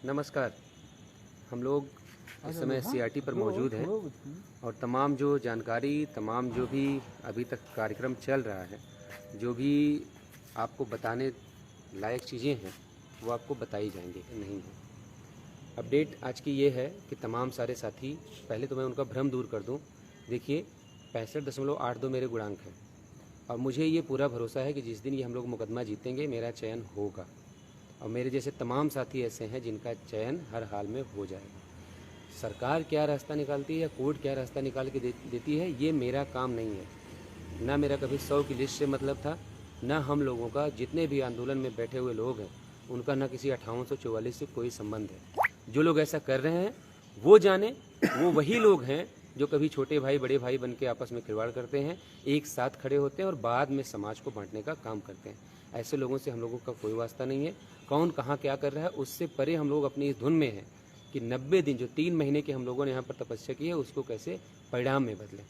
नमस्कार। हम लोग इस समय सीआरटी पर मौजूद हैं और तमाम जो जानकारी, तमाम जो भी अभी तक कार्यक्रम चल रहा है, जो भी आपको बताने लायक चीज़ें हैं वो आपको बताई जाएंगे नहीं है। अपडेट आज की ये है कि तमाम सारे साथी, पहले तो मैं उनका भ्रम दूर कर दूं। देखिए 65.82 मेरे गुणांक हैं और मुझे ये पूरा भरोसा है कि जिस दिन ये हम लोग मुकदमा जीतेंगे मेरा चयन होगा और मेरे जैसे तमाम साथी ऐसे हैं जिनका चयन हर हाल में हो जाएगा। सरकार क्या रास्ता निकालती है या कोर्ट क्या रास्ता निकाल के देती है, ये मेरा काम नहीं है। ना मेरा कभी 100 की लिस्ट से मतलब था, ना हम लोगों का जितने भी आंदोलन में बैठे हुए लोग हैं उनका ना किसी 5844 से कोई संबंध है। जो लोग ऐसा कर रहे हैं वो जाने, वो वही लोग हैं जो कभी छोटे भाई बड़े भाई बन के आपस में खिलवाड़ करते हैं, एक साथ खड़े होते हैं और बाद में समाज को बांटने का काम करते हैं। ऐसे लोगों से हम लोगों का कोई वास्ता नहीं है। कौन कहाँ क्या कर रहा है उससे परे हम लोग अपनी इस धुन में हैं कि 90 दिन जो 3 महीने के हम लोगों ने यहाँ पर तपस्या की है उसको कैसे परिणाम में बदलें।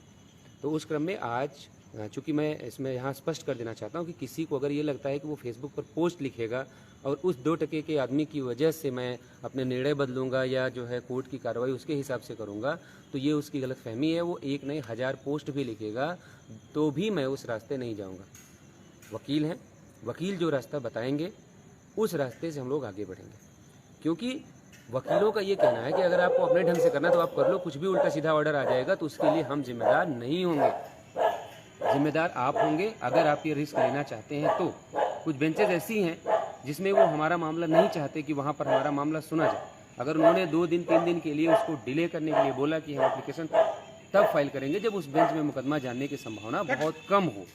तो उस क्रम में आज चूँकि मैं इसमें यहाँ स्पष्ट कर देना चाहता हूँ कि किसी को अगर ये लगता है कि वो फेसबुक पर पोस्ट लिखेगा और उस 2 टके के आदमी की वजह से मैं अपने निर्णय बदलूंगा या जो है कोर्ट की कार्रवाई उसके हिसाब से करूंगा, तो ये उसकी गलतफहमी है। वो एक नहीं 1000 पोस्ट भी लिखेगा तो भी मैं उस रास्ते नहीं जाऊंगा। वकील हैं, वकील जो रास्ता बताएंगे उस रास्ते से हम लोग आगे बढ़ेंगे, क्योंकि वकीलों का ये कहना है कि अगर आपको अपने ढंग से करना तो आप कर लो, कुछ भी उल्टा सीधा ऑर्डर आ जाएगा तो उसके लिए हम जिम्मेदार नहीं होंगे। जिम्मेदार आप होंगे अगर आप ये रिस्क लेना चाहते हैं। तो कुछ बेंचेस ऐसी हैं जिसमें वो हमारा मामला नहीं चाहते कि वहाँ पर हमारा मामला सुना जाए। अगर उन्होंने 2 दिन 3 दिन के लिए उसको डिले करने के लिए बोला कि हम एप्लीकेशन तब फाइल करेंगे जब उस बेंच में मुकदमा जानने की संभावना बहुत कम हो।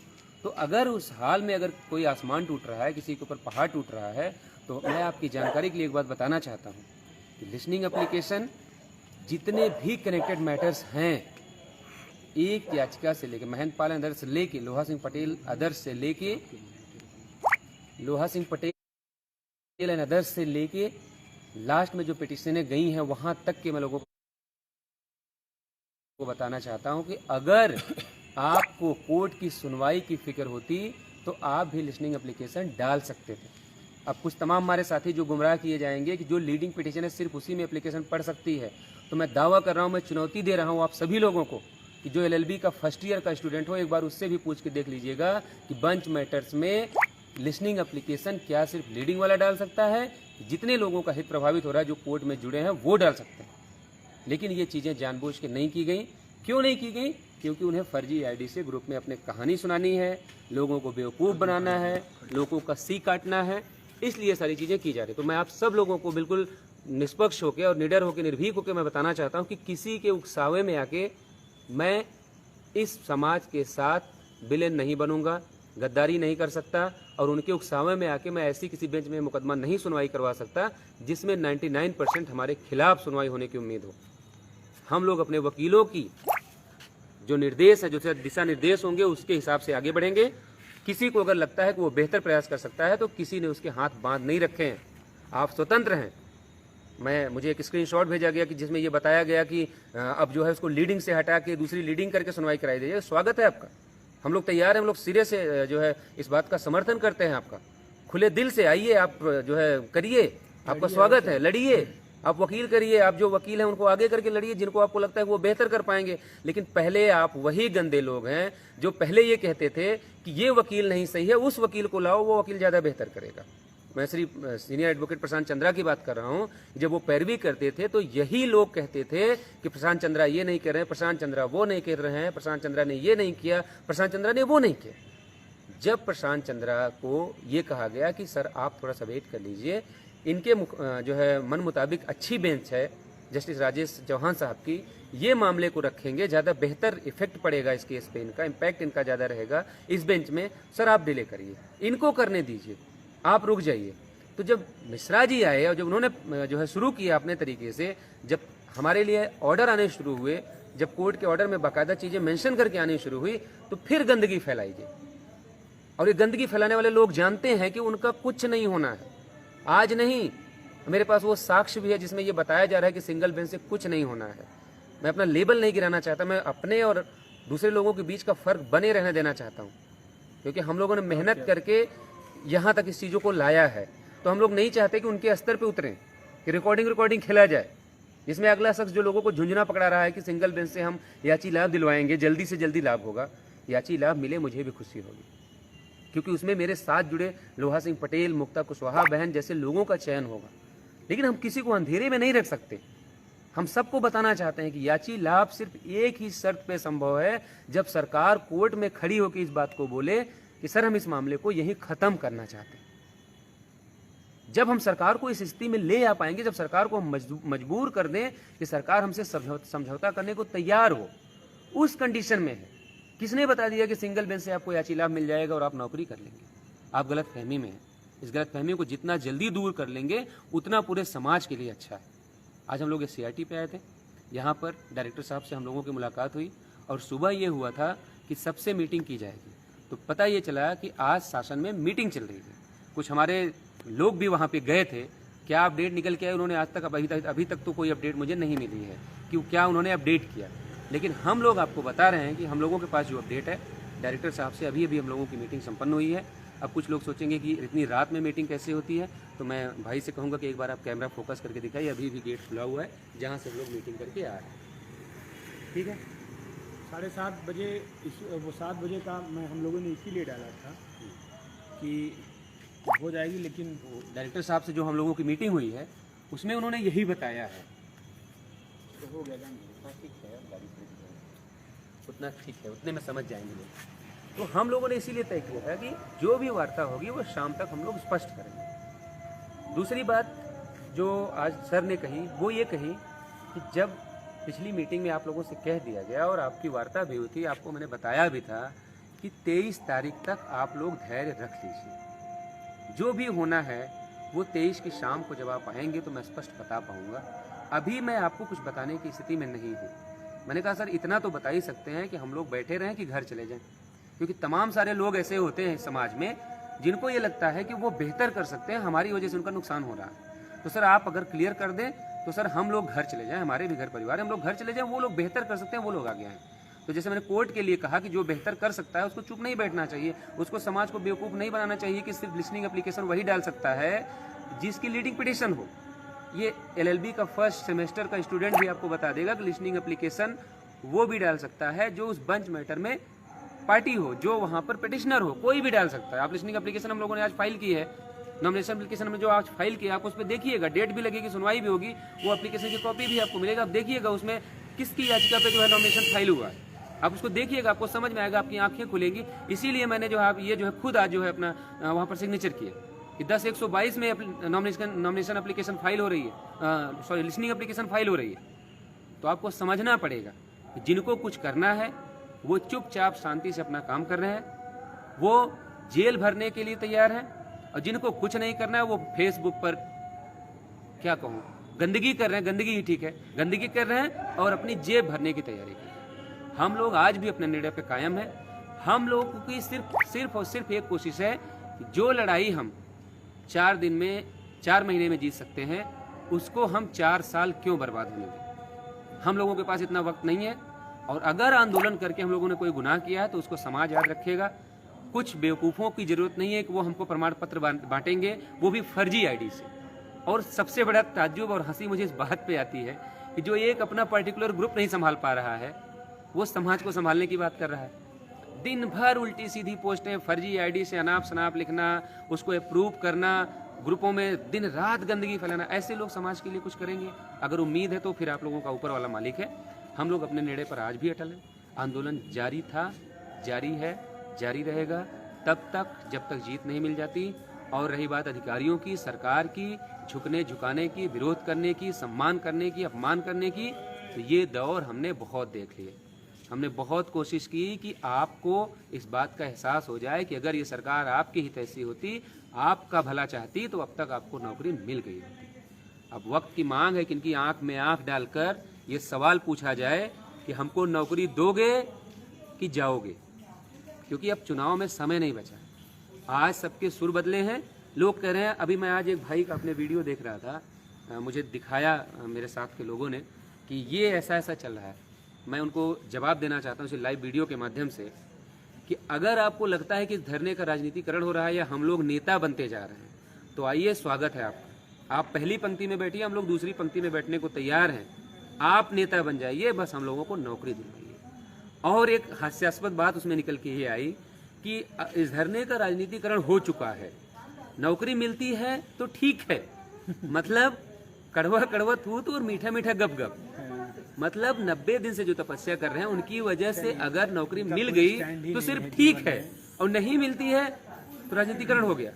तो अगर उस हाल में अगर कोई आसमान टूट रहा है, किसी के ऊपर पहाड़ टूट रहा है, तो मैं आपकी जानकारी के लिए एक बात बताना चाहता हूँ कि लिसनिंग एप्लीकेशन जितने भी कनेक्टेड मैटर्स हैं, एक याचिका से लेके महेंद्र पाल आदर्श से लेके लोहा सिंह पटेल आदर्श से लेके लोहा सिंह पटेल एंड अदर्स से लेके लास्ट में जो पिटिशनें गई हैं वहां तक के मैं लोगों को बताना चाहता हूं कि अगर आपको कोर्ट की सुनवाई की फिक्र होती तो आप भी लिसनिंग एप्लीकेशन डाल सकते थे। अब कुछ तमाम हमारे साथी जो गुमराह किए जाएंगे कि जो लीडिंग पिटिशन है सिर्फ उसी में एप्लीकेशन पढ़ सकती है, तो मैं दावा कर रहा हूं, मैं चुनौती दे रहा हूं आप सभी लोगों को कि जो LLB का फर्स्ट ईयर का स्टूडेंट हो एक बार उससे भी पूछ के देख लीजिएगा कि बंच मैटर्स में लिसनिंग एप्लीकेशन क्या सिर्फ लीडिंग वाला डाल सकता है, जितने लोगों का हित प्रभावित हो रहा है जो कोर्ट में जुड़े हैं वो डाल सकते हैं। लेकिन ये चीज़ें जानबूझ के नहीं की गई। क्यों नहीं की गई? क्योंकि उन्हें फर्जी आईडी से ग्रुप में अपने कहानी सुनानी है, लोगों को बेवकूफ़ बनाना है, लोगों का सी काटना है, इसलिए सारी चीज़ें की जा रही। तो मैं आप सब लोगों को बिल्कुल निष्पक्ष होकर और निडर होकर निर्भीक होकर मैं बताना चाहता हूँ कि किसी के उकसावे में आके मैं इस समाज के साथ विलेन नहीं बनूंगा, गद्दारी नहीं कर सकता और उनके उकसावे में आके मैं ऐसी किसी बेंच में मुकदमा नहीं सुनवाई करवा सकता जिसमें 99% हमारे खिलाफ सुनवाई होने की उम्मीद हो। हम लोग अपने वकीलों की जो निर्देश है, जो दिशा निर्देश होंगे उसके हिसाब से आगे बढ़ेंगे। किसी को अगर लगता है कि वो बेहतर प्रयास कर सकता है तो किसी ने उसके हाथ बांध नहीं रखे हैं। आप स्वतंत्र हैं। मुझे एक स्क्रीनशॉट भेजा गया कि जिसमें ये बताया गया कि अब जो है उसको लीडिंग से हटा के दूसरी लीडिंग करके सुनवाई कराई जाए। स्वागत है आपका, हम लोग तैयार हैं, हम लोग सिरे से जो है इस बात का समर्थन करते हैं आपका। खुले दिल से आइए, आप जो है करिए, आपका स्वागत है, लड़िए, आप वकील करिए, आप जो वकील हैं उनको आगे करके लड़िए जिनको आपको लगता है वो बेहतर कर पाएंगे। लेकिन पहले आप वही गंदे लोग हैं जो पहले ये कहते थे कि ये वकील नहीं सही है, उस वकील को लाओ, वो वकील ज़्यादा बेहतर करेगा। मैं सिर्फ सीनियर एडवोकेट प्रशांत चंद्रा की बात कर रहा हूं। जब वो पैरवी करते थे तो यही लोग कहते थे कि प्रशांत चंद्रा ये नहीं कर रहे हैं, प्रशांत चंद्रा वो नहीं कर रहे हैं, प्रशांत चंद्रा ने ये नहीं किया, प्रशांत चंद्रा ने वो नहीं किया। जब प्रशांत चंद्रा को ये कहा गया कि सर आप थोड़ा सा वेट कर लीजिए, इनके जो है मन मुताबिक अच्छी बेंच है जस्टिस राजेश चौहान साहब की, ये मामले को रखेंगे, ज़्यादा बेहतर इफेक्ट पड़ेगा इस केस पे, इनका इम्पैक्ट इनका ज़्यादा रहेगा इस बेंच में, सर आप डिले करिए, इनको करने दीजिए, आप रुक जाइए। तो जब मिश्रा जी आए और जब उन्होंने जो है शुरू किया अपने तरीके से, जब हमारे लिए ऑर्डर आने शुरू हुए, जब कोर्ट के ऑर्डर में बाकायदा चीज़ें मेंशन करके आनी शुरू हुई, तो फिर गंदगी फैलाई गई। और ये गंदगी फैलाने वाले लोग जानते हैं कि उनका कुछ नहीं होना है। आज नहीं, मेरे पास वो साक्ष्य भी है जिसमें ये बताया जा रहा है कि सिंगल बेंच से कुछ नहीं होना है। मैं अपना लेबल नहीं गिराना चाहता, मैं अपने और दूसरे लोगों के बीच का फर्क बने रहने देना चाहता हूँ, क्योंकि हम लोगों ने मेहनत करके यहाँ तक इस चीज़ों को लाया है। तो हम लोग नहीं चाहते कि उनके स्तर पे उतरें। कि रिकॉर्डिंग खेला जाए, जिसमें अगला शख्स जो लोगों को झुंझुना पकड़ा रहा है कि सिंगल बेंच से हम याची लाभ दिलवाएंगे, जल्दी से जल्दी लाभ होगा, याची लाभ मिले मुझे भी खुशी होगी, क्योंकि उसमें मेरे साथ जुड़े लोहा सिंह पटेल, मुक्ता कुशवाहा बहन जैसे लोगों का चयन होगा। लेकिन हम किसी को अंधेरे में नहीं रख सकते। हम सबको बताना चाहते हैं कि याची लाभ सिर्फ एक ही शर्त पे संभव है, जब सरकार कोर्ट में खड़ी होकर इस बात को बोले कि सर हम इस मामले को यहीं खत्म करना चाहते हैं। जब हम सरकार को इस स्थिति में ले आ पाएंगे, जब सरकार को हम मजबूर कर दें कि सरकार हमसे समझौता करने को तैयार हो, उस कंडीशन में है। किसने बता दिया कि सिंगल बेंच से आपको याची लाभ मिल जाएगा और आप नौकरी कर लेंगे? आप गलत फहमी में हैं। इस गलत फहमी को जितना जल्दी दूर कर लेंगे उतना पूरे समाज के लिए अच्छा है। आज हम लोग SCRT पे आए थे, यहाँ पर डायरेक्टर साहब से हम लोगों की मुलाकात हुई और सुबह ये हुआ था कि सबसे मीटिंग की जाएगी। तो पता ये चला कि आज शासन में मीटिंग चल रही थी। कुछ हमारे लोग भी वहाँ पे गए थे। क्या अपडेट निकल के आए उन्होंने आज तक अभी तक तो कोई अपडेट मुझे नहीं मिली है कि क्या उन्होंने अपडेट किया। लेकिन हम लोग आपको बता रहे हैं कि हम लोगों के पास जो अपडेट है, डायरेक्टर साहब से अभी हम लोगों की मीटिंग संपन्न हुई है। अब कुछ लोग सोचेंगे कि इतनी रात में मीटिंग कैसे होती है, तो मैं भाई से कहूँगा कि एक बार आप कैमरा फोकस करके दिखाइए। अभी भी गेट खुला हुआ है जहाँ से हम लोग मीटिंग करके आ रहे हैं। ठीक है, 7:30 बजे वो 7 बजे का हम लोगों ने इसीलिए डाला था कि हो जाएगी, लेकिन डायरेक्टर साहब से जो हम लोगों की मीटिंग हुई है उसमें उन्होंने यही बताया है। तो हो गया ठीक है, उतना ठीक है, उतने में समझ जाएंगे लोग। तो हम लोगों ने इसीलिए तय किया था कि जो भी वार्ता होगी वो शाम तक हम लोग स्पष्ट करेंगे। दूसरी बात जो आज सर ने कही वो ये कही कि जब पिछली मीटिंग में आप लोगों से कह दिया गया और आपकी वार्ता भी हुई थी, आपको मैंने बताया भी था कि 23 तारीख तक आप लोग धैर्य रख लीजिए। जो भी होना है वो 23 की शाम को जब आप आएंगे तो मैं स्पष्ट बता पाऊंगा। अभी मैं आपको कुछ बताने की स्थिति में नहीं हूँ। मैंने कहा सर इतना तो बता ही सकते हैं कि हम लोग बैठे रहें कि घर चले जाएं, क्योंकि तमाम सारे लोग ऐसे होते हैं समाज में जिनको ये लगता है कि वो बेहतर कर सकते हैं, हमारी वजह से उनका नुकसान हो रहा है। तो सर आप अगर क्लियर कर दें तो सर हम लोग घर चले जाएं, हमारे भी घर परिवार है, हम लोग घर चले जाएं, वो लोग बेहतर कर सकते हैं, वो लोग आगे आएँ। तो जैसे मैंने कोर्ट के लिए कहा कि जो बेहतर कर सकता है उसको चुप नहीं बैठना चाहिए, उसको समाज को बेवकूफ़ नहीं बनाना चाहिए कि सिर्फ लिसनिंग एप्लीकेशन वही डाल सकता है जिसकी लीडिंग पिटिशन हो। ये LLB का फर्स्ट सेमेस्टर का स्टूडेंट भी आपको बता देगा कि लिसनिंग एप्लीकेशन वो भी डाल सकता है जो उस बंच मैटर में पार्टी हो, जो वहाँ पर पिटिशनर हो, कोई भी डाल सकता है। आप लिसनिंग एप्लीकेशन हम लोगों ने आज फाइल की है, नॉमिनेशन एप्लीकेशन में जो आज फाइल किया आप उस पर देखिएगा, डेट भी लगेगी, सुनवाई भी होगी, वो एप्लीकेशन की कॉपी भी आपको मिलेगा। आप देखिएगा उसमें किसकी याचिका पे जो है नॉमिनेशन फाइल हुआ है, आप उसको देखिएगा, आपको समझ में आएगा, आपकी आंखें खुलेंगी। इसीलिए मैंने जो है ये जो है खुद आज जो है अपना वहाँ पर सिग्नेचर किया कि 10/122 में नॉमिनेशन एप्लीकेशन फाइल हो रही है, सॉरी लिसनिंग एप्लीकेशन फाइल हो रही है। तो आपको समझना पड़ेगा कि जिनको कुछ करना है वो चुपचाप शांति से अपना काम कर रहे हैं, वो जेल भरने के लिए तैयार हैं, और जिनको कुछ नहीं करना है वो फेसबुक पर क्या कहूँ गंदगी कर रहे हैं, गंदगी ही ठीक है, गंदगी कर रहे हैं और अपनी जेब भरने की तैयारी कर रहे हैं। हम लोग आज भी अपने निर्णय पे कायम हैं। हम लोगों की सिर्फ और सिर्फ एक कोशिश है कि जो लड़ाई हम 4 महीने में जीत सकते हैं उसको हम 4 साल क्यों बर्बाद होने दें। हम लोगों के पास इतना वक्त नहीं है, और अगर आंदोलन करके हम लोगों ने कोई गुनाह किया है तो उसको समाज याद रखेगा। कुछ बेवकूफ़ों की ज़रूरत नहीं है कि वो हमको प्रमाण पत्र बांटेंगे, वो भी फर्जी ID से। और सबसे बड़ा ताज्जुब और हंसी मुझे इस बात पे आती है कि जो एक अपना पर्टिकुलर ग्रुप नहीं संभाल पा रहा है वो समाज को संभालने की बात कर रहा है। दिन भर उल्टी सीधी पोस्टें, फर्जी ID से अनाप शनाप लिखना, उसको अप्रूव करना, ग्रुपों में दिन रात गंदगी फैलाना। ऐसे लोग समाज के लिए कुछ करेंगे? अगर उम्मीद है तो फिर आप लोगों का ऊपर वाला मालिक है। हम लोग अपने निर्णय पर आज भी अटल हैं। आंदोलन जारी था, जारी है, जारी रहेगा तब तक जब तक जीत नहीं मिल जाती। और रही बात अधिकारियों की, सरकार की, झुकने झुकाने की, विरोध करने की, सम्मान करने की, अपमान करने की, तो ये दौर हमने बहुत देख लिए। हमने बहुत कोशिश की कि आपको इस बात का एहसास हो जाए कि अगर ये सरकार आपकी हित ऐसी होती, आपका भला चाहती, तो अब तक आपको नौकरी मिल गई होती। अब वक्त की मांग है कि इनकी आंख में आंख डालकर ये सवाल पूछा जाए कि हमको नौकरी दोगे कि जाओगे, क्योंकि अब चुनाव में समय नहीं बचा। आज सबके सुर बदले हैं, लोग कह रहे हैं। अभी मैं आज एक भाई का अपने वीडियो देख रहा था, मुझे दिखाया मेरे साथ के लोगों ने कि ये ऐसा ऐसा चल रहा है। मैं उनको जवाब देना चाहता हूँ इस लाइव वीडियो के माध्यम से कि अगर आपको लगता है कि धरने का राजनीतिकरण हो रहा है या हम लोग नेता बनते जा रहे हैं तो आइए, स्वागत है आपका। आप पहली पंक्ति में बैठिए, हम लोग दूसरी पंक्ति में बैठने को तैयार हैं। आप नेता बन जाइए, बस हम लोगों को नौकरी दिलवाइए। और एक हास्यास्पद बात उसमें निकल के ये आई कि इस धरने का राजनीतिकरण हो चुका है। नौकरी मिलती है तो ठीक है, मतलब कड़वा कड़वा थूत और मीठा मीठा गप गप। मतलब 90 दिन से जो तपस्या कर रहे हैं उनकी वजह से अगर नौकरी मिल गई तो सिर्फ ठीक है, और नहीं मिलती है तो राजनीतिकरण हो गया।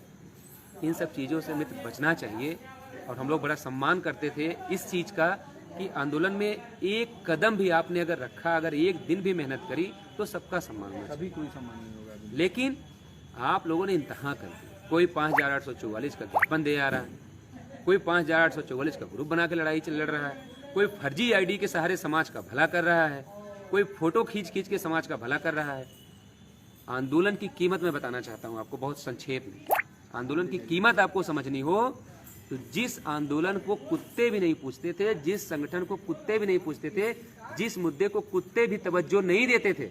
इन सब चीज़ों से मित्र बचना चाहिए। और हम लोग बड़ा सम्मान करते थे इस चीज़ का कि आंदोलन में एक कदम भी आपने अगर रखा, अगर एक दिन भी मेहनत करी तो सबका सम्मान होगा, कभी कोई सम्मान नहीं होगा। लेकिन आप लोगों ने इंतहा कर दी। कोई 5844 का ज्ञापन दे आ रहा है, कोई 5844 का ग्रुप बना के लड़ रहा है, कोई फर्जी आईडी के सहारे समाज का भला कर रहा है, कोई फोटो खींच के समाज का भला कर रहा है। आंदोलन की कीमत मैं बताना चाहता हूं आपको बहुत संक्षेप में। आंदोलन की कीमत आपको समझनी हो तो जिस आंदोलन को कुत्ते भी नहीं पूछते थे, जिस संगठन को कुत्ते भी नहीं पूछते थे, जिस मुद्दे को कुत्ते भी तवज्जो नहीं देते थे,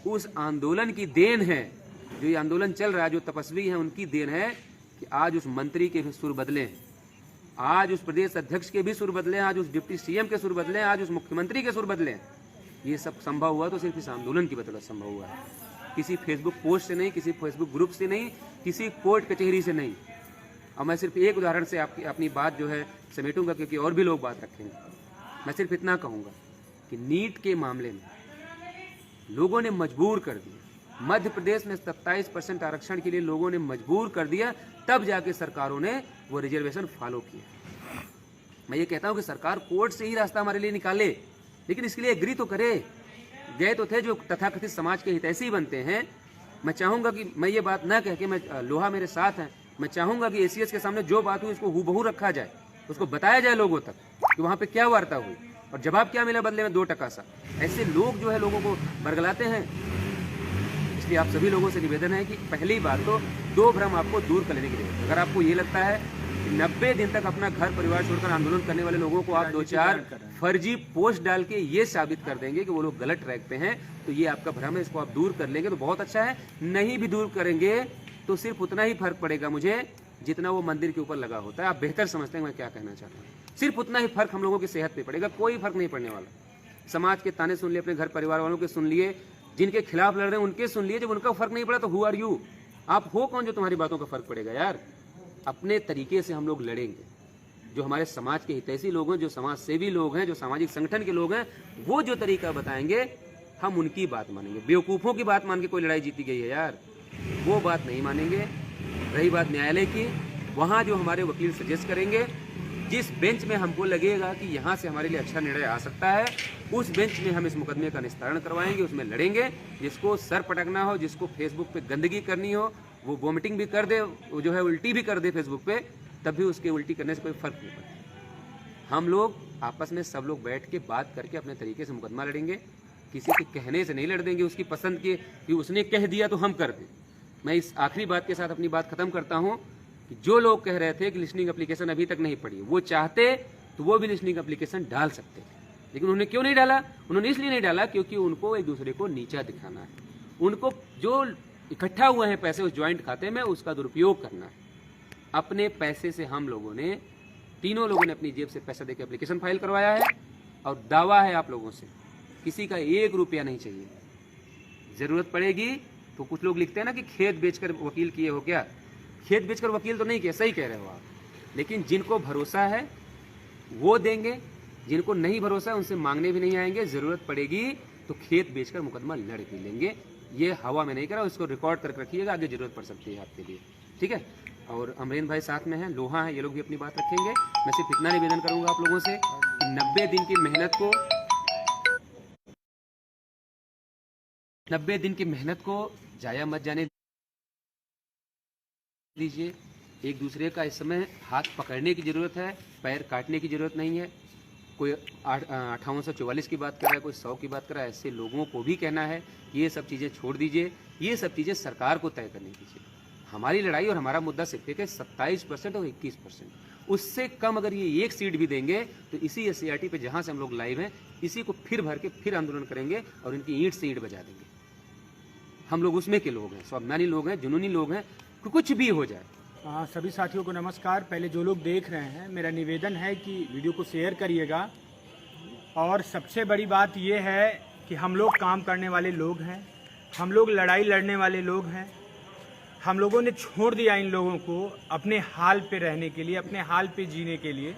उस आंदोलन की देन है। जो ये आंदोलन चल रहा है, जो तपस्वी हैं, उनकी देन है कि आज उस मंत्री के भी सुर बदले हैं, आज उस प्रदेश अध्यक्ष के भी सुर बदले हैं, आज उस डिप्टी सीएम के सुर बदले हैं, आज उस मुख्यमंत्री के सुर बदले हैं। ये सब संभव हुआ तो सिर्फ इस आंदोलन की बदौलत संभव हुआ है, किसी फेसबुक पोस्ट से नहीं, किसी फेसबुक ग्रुप से नहीं, किसी कोर्ट कचहरी से नहीं। और मैं सिर्फ एक उदाहरण से अपनी बात जो है समेटूंगा, क्योंकि और भी लोग बात रखेंगे। मैं सिर्फ इतना कहूँगा कि नीट के मामले में लोगों ने मजबूर कर दिया, मध्य प्रदेश में 27% आरक्षण के लिए लोगों ने मजबूर कर दिया, तब जाके सरकारों ने वो रिजर्वेशन फॉलो किया। मैं ये कहता हूँ कि सरकार कोर्ट से ही रास्ता हमारे लिए निकाले, लेकिन इसके लिए एग्री तो करे। गए तो थे जो तथाकथित समाज के हितैषी बनते हैं। मैं चाहूँगा कि मैं ये बात ना कह के, मैं लोहा मेरे साथ हैं, मैं चाहूँगा कि एसीएस के सामने जो बात हुई उसको हूबहू रखा जाए, उसको बताया जाए लोगों तक कि वहाँ पे क्या वार्ता हुई और जवाब क्या मिला बदले में 2 टका सा। ऐसे लोग जो है लोगों को बरगलाते हैं। इसलिए आप सभी लोगों से निवेदन है कि पहली बात तो 2 भ्रम आपको दूर कर लेने के लिए, अगर आपको ये लगता है कि 90 दिन तक अपना घर परिवार छोड़कर आंदोलन करने वाले लोगों को आप 2-4 फर्जी पोस्ट डाल के ये साबित कर देंगे कि वो लोग गलत ट्रैक पे हैं, तो ये आपका भ्रम है, इसको आप दूर कर लेंगे तो बहुत अच्छा है। नहीं भी दूर करेंगे तो सिर्फ उतना ही फर्क पड़ेगा मुझे जितना वो मंदिर के ऊपर लगा होता है। आप बेहतर समझते हैं मैं क्या कहना चाहता हूँ। सिर्फ उतना ही फर्क हम लोगों की सेहत पे पड़ेगा, कोई फर्क नहीं पड़ने वाला। समाज के ताने सुन लिए, अपने घर परिवार वालों के सुन लिए, जिनके खिलाफ लड़ रहे हैं उनके सुन लिए। जब उनका फर्क नहीं पड़ा तो हु आर यू, आप हो कौन जो तुम्हारी बातों का फर्क पड़ेगा। यार अपने तरीके से हम लोग लड़ेंगे। जो हमारे समाज के हितैषी लोग हैं, जो समाज सेवी लोग हैं, जो सामाजिक संगठन के लोग हैं, वो जो तरीका बताएंगे हम उनकी बात मानेंगे। बेवकूफ़ों की बात मान के कोई लड़ाई जीती गई है यार, वो बात नहीं मानेंगे। रही बात न्यायालय की, वहाँ जो हमारे वकील सजेस्ट करेंगे, जिस बेंच में हमको लगेगा कि यहाँ से हमारे लिए अच्छा निर्णय आ सकता है, उस बेंच में हम इस मुकदमे का निस्तारण करवाएंगे, उसमें लड़ेंगे। जिसको सर पटकना हो, जिसको फेसबुक पे गंदगी करनी हो, वो वोमिटिंग भी कर दे, वो जो है उल्टी भी कर दे फेसबुक पे, तब भी उसके उल्टी करने से कोई फर्क नहीं पड़ता। हम लोग आपस में सब लोग बैठ के बात करके अपने तरीके से मुकदमा लड़ेंगे। किसी के कहने से नहीं लड़ देंगे, उसकी पसंद के कि उसने कह दिया तो हम कर दें। मैं इस आखिरी बात के साथ अपनी बात खत्म करता हूँ कि जो लोग कह रहे थे कि लिसनिंग एप्लीकेशन अभी तक नहीं पड़ी, वो चाहते तो वो भी लिसनिंग एप्लीकेशन डाल सकते थे, लेकिन उन्होंने क्यों नहीं डाला? उन्होंने इसलिए नहीं डाला क्योंकि उनको एक दूसरे को नीचा दिखाना है। उनको जो इकट्ठा हुए हैं पैसे उस ज्वाइंट खाते में, उसका दुरुपयोग करना है। अपने पैसे से हम लोगों ने, तीनों लोगों ने अपनी जेब से पैसा देकर एप्लीकेशन फाइल करवाया है, और दावा है आप लोगों से किसी का 1 रुपया नहीं चाहिए। जरूरत पड़ेगी तो कुछ लोग लिखते हैं ना कि खेत बेचकर वकील किए हो क्या? खेत बेचकर वकील तो नहीं किया, सही कह रहे हो आप, लेकिन जिनको भरोसा है वो देंगे, जिनको नहीं भरोसा है उनसे मांगने भी नहीं आएंगे। जरूरत पड़ेगी तो खेत बेचकर मुकदमा लड़ भी लेंगे। ये हवा में नहीं करा, इसको रिकॉर्ड करके रखिएगा, आगे जरूरत पड़ सकती है आपके लिए, ठीक है। और अमरीन भाई साथ में हैं, लोहा है, ये लोग भी अपनी बात रखेंगे। मैं सिर्फ इतना निवेदन करूंगा आप लोगों से कि 90 दिन की मेहनत को जाया मत जाने दीजिए। एक दूसरे का इस समय हाथ पकड़ने की जरूरत है, पैर काटने की जरूरत नहीं है। कोई 5844 की बात कर रहा है, कोई 100 की बात कर रहा है, ऐसे लोगों को भी कहना है ये सब चीज़ें छोड़ दीजिए, ये सब चीज़ें सरकार को तय करने दीजिए। हमारी लड़ाई और हमारा मुद्दा सिर्फ एक है, 27% और 21%। उससे कम अगर ये एक सीट भी देंगे तो इसी SCRT पे जहाँ से हम लोग लाइव हैं, इसी को फिर भर के फिर आंदोलन करेंगे और इनकी ईंट से ईंट बजा देंगे। हम लोग उसमें के लोग हैं, स्वाभिमानी लोग हैं, जुनूनी लोग हैं। कुछ भी हो जाए, सभी साथियों को नमस्कार। पहले जो लोग देख रहे हैं, मेरा निवेदन है कि वीडियो को शेयर करिएगा। और सबसे बड़ी बात ये है कि हम लोग काम करने वाले लोग हैं, हम लोग लड़ाई लड़ने वाले लोग हैं। हम लोगों ने छोड़ दिया इन लोगों को अपने हाल पे रहने के लिए, अपने हाल पे जीने के लिए,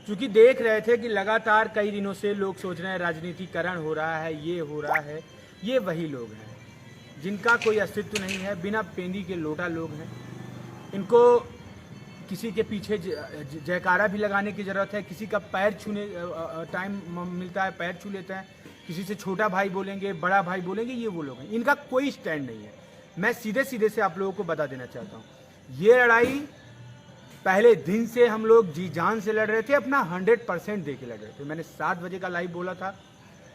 क्योंकि देख रहे थे कि लगातार कई दिनों से लोग सोच रहे हैं राजनीतिकरण हो रहा है, ये हो रहा है। ये वही लोग हैं जिनका कोई अस्तित्व नहीं है, बिना पेंदी के लोटा लोग हैं। इनको किसी के पीछे जयकारा भी लगाने की ज़रूरत है, किसी का पैर छूने टाइम मिलता है पैर छू लेते हैं, किसी से छोटा भाई बोलेंगे, बड़ा भाई बोलेंगे। ये वो लोग हैं, इनका कोई स्टैंड नहीं है। मैं सीधे सीधे से आप लोगों को बता देना चाहता हूँ, ये लड़ाई पहले दिन से हम लोग जी जान से लड़ रहे थे, अपना 100% दे के लड़ रहे थे। मैंने 7 बजे का लाइव बोला था,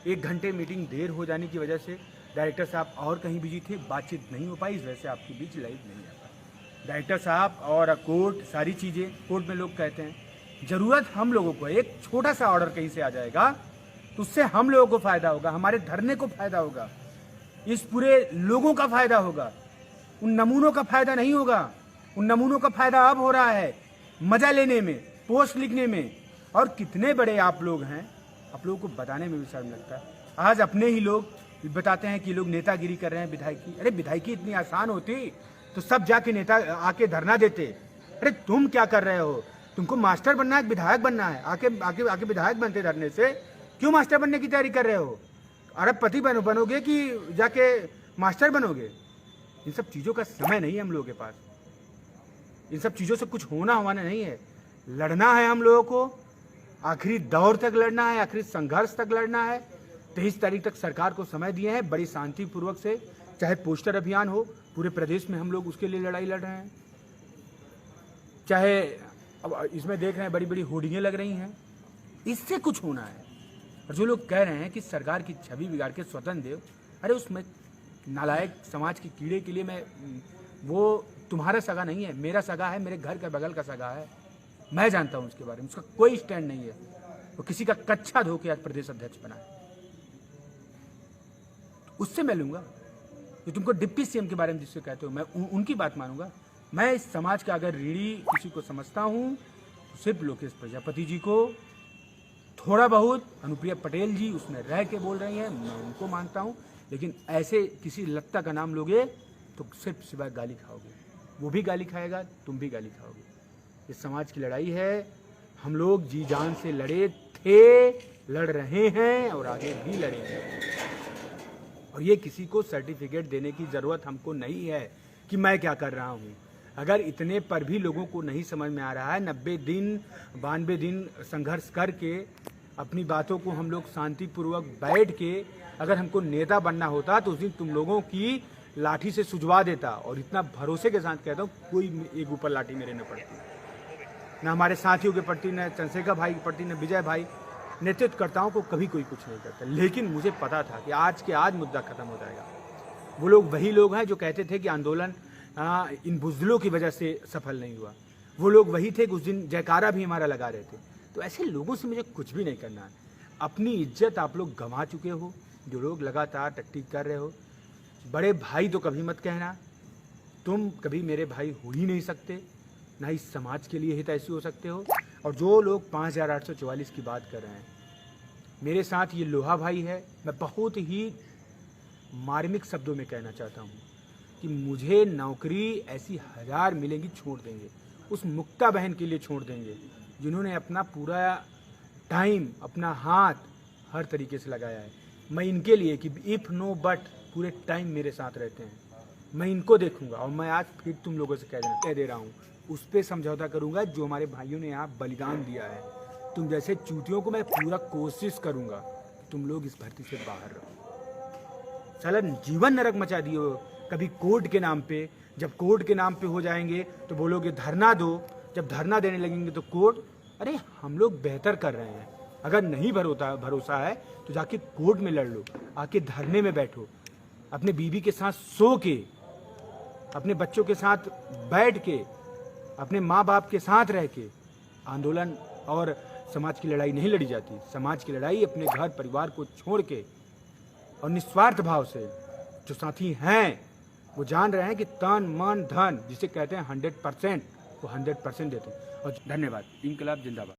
1 घंटे मीटिंग देर हो जाने की वजह से डायरेक्टर साहब और कहीं बिजी थे, बातचीत नहीं हो पाई, इस वजह से आपके बीच लाइव नहीं आ पाया। डायरेक्टर साहब और कोर्ट, सारी चीज़ें कोर्ट में लोग कहते हैं, ज़रूरत हम लोगों को, एक छोटा सा ऑर्डर कहीं से आ जाएगा तो उससे हम लोगों को फ़ायदा होगा, हमारे धरने को फ़ायदा होगा, इस पूरे लोगों का फ़ायदा होगा। उन नमूनों का फ़ायदा नहीं होगा। उन नमूनों का फ़ायदा अब हो रहा है मज़ा लेने में, पोस्ट लिखने में। और कितने बड़े आप लोग हैं, आप लोगों को बताने में भी शर्म लगता है। आज अपने ही लोग बताते हैं कि लोग नेतागिरी कर रहे हैं, विधायकी। अरे विधायकी इतनी आसान होती तो सब जाके नेता आके धरना देते। अरे तुम क्या कर रहे हो? तुमको मास्टर बनना है, विधायक बनना है, आके आके आके विधायक बनते धरने से। क्यों मास्टर बनने की तैयारी कर रहे हो? अरबपति बनोगे कि जाके मास्टर बनोगे? इन सब चीज़ों का समय नहीं है हम लोगों के पास। इन सब चीज़ों से कुछ होना नहीं है। लड़ना है हम लोगों को, आखिरी दौर तक लड़ना है, आखिरी संघर्ष तक लड़ना है। 23 तारीख तक सरकार को समय दिए हैं, बड़ी शांतिपूर्वक से, चाहे पोस्टर अभियान हो, पूरे प्रदेश में हम लोग उसके लिए लड़ाई लड़ रहे हैं। चाहे अब इसमें देख रहे हैं बड़ी बड़ी होर्डिंगें लग रही हैं, इससे कुछ होना है। और जो लोग कह रहे हैं कि सरकार की छवि बिगाड़ के स्वतंत्र देव, अरे उसमें नालायक समाज के कीड़े के लिए मैं, वो तुम्हारा सगा नहीं है, मेरा सगा है, मेरे घर के बगल का सगा है। मैं जानता हूँ उसके बारे में, उसका कोई स्टैंड नहीं है। वो किसी का कच्चा धो के आज प्रदेश अध्यक्ष बना है, उससे मैं लूंगा। जो तुमको डिप्टी सीएम के बारे में जिससे कहते हो, मैं उनकी बात मानूंगा। मैं इस समाज का अगर रीढ़ी किसी को समझता हूँ तो सिर्फ लोकेश प्रजापति जी को, थोड़ा बहुत अनुप्रिया पटेल जी उसमें रह के बोल रही हैं, मैं उनको मानता हूँ। लेकिन ऐसे किसी लत्ता का नाम लोगे तो सिर्फ सिवाय गाली खाओगे, वो भी गाली खाएगा, तुम भी गाली खाओगे। ये समाज की लड़ाई है, हम लोग जी जान से लड़े थे, लड़ रहे हैं और आगे भी लड़ेंगे। और ये किसी को सर्टिफिकेट देने की ज़रूरत हमको नहीं है कि मैं क्या कर रहा हूँ। अगर इतने पर भी लोगों को नहीं समझ में आ रहा है, 90 दिन 92 दिन संघर्ष करके अपनी बातों को हम लोग शांतिपूर्वक बैठ के, अगर हमको नेता बनना होता तो उस दिन तुम लोगों की लाठी से सुझवा देता। और इतना भरोसे के साथ कहता हूँ, कोई एक ऊपर लाठी मेरे न पड़ती, न हमारे साथियों के प्रति, न चंद्रशेखर भाई के प्रति, न विजय भाई, नेतृत्वकर्ताओं को कभी कोई कुछ नहीं करता। लेकिन मुझे पता था कि आज के आज मुद्दा खत्म हो जाएगा। वो लोग वही लोग हैं जो कहते थे कि आंदोलन इन बुज़दिलों की वजह से सफल नहीं हुआ। वो लोग वही थे कि उस दिन जयकारा भी हमारा लगा रहे थे। तो ऐसे लोगों से मुझे कुछ भी नहीं करना है। अपनी इज्जत आप लोग गंवा चुके हो, जो लोग लगातार टट्टी कर रहे हो। बड़े भाई तो कभी मत कहना, तुम कभी मेरे भाई हो ही नहीं सकते, ना इस समाज के लिए हितैषी हो सकते हो। और जो लोग 5844 की बात कर रहे हैं, मेरे साथ ये लोहा भाई है। मैं बहुत ही मार्मिक शब्दों में कहना चाहता हूँ कि मुझे नौकरी ऐसी 1000 मिलेंगी, छोड़ देंगे। उस मुक्ता बहन के लिए छोड़ देंगे जिन्होंने अपना पूरा टाइम, अपना हाथ हर तरीके से लगाया है। मैं इनके लिए कि इफ़ नो बट पूरे टाइम मेरे साथ रहते हैं, मैं इनको देखूंगा। और मैं आज फिर तुम लोगों से कह दे रहा हूँ, उस पर समझौता करूंगा जो हमारे भाइयों ने यहाँ बलिदान दिया है। तुम जैसे चूतियों को मैं पूरा कोशिश करूंगा कि तुम लोग इस भर्ती से बाहर रहो। साला जीवन नरक मचा दियो कभी कोर्ट के नाम पे। जब कोर्ट के नाम पे हो जाएंगे तो बोलोगे धरना दो, जब धरना देने लगेंगे तो कोर्ट। अरे हम लोग बेहतर कर रहे हैं। अगर नहीं भरोसा है तो जाके कोर्ट में लड़ लो, आके धरने में बैठो, अपने बीवी के साथ सो के, अपने बच्चों के साथ बैठ के, अपने माँ बाप के साथ रह के। आंदोलन और समाज की लड़ाई नहीं लड़ी जाती। समाज की लड़ाई अपने घर परिवार को छोड़ के और निस्वार्थ भाव से। जो साथी हैं वो जान रहे हैं कि तन मन धन जिसे कहते हैं 100% आपको 100% देते हैं। और धन्यवाद। इंकलाब जिंदाबाद।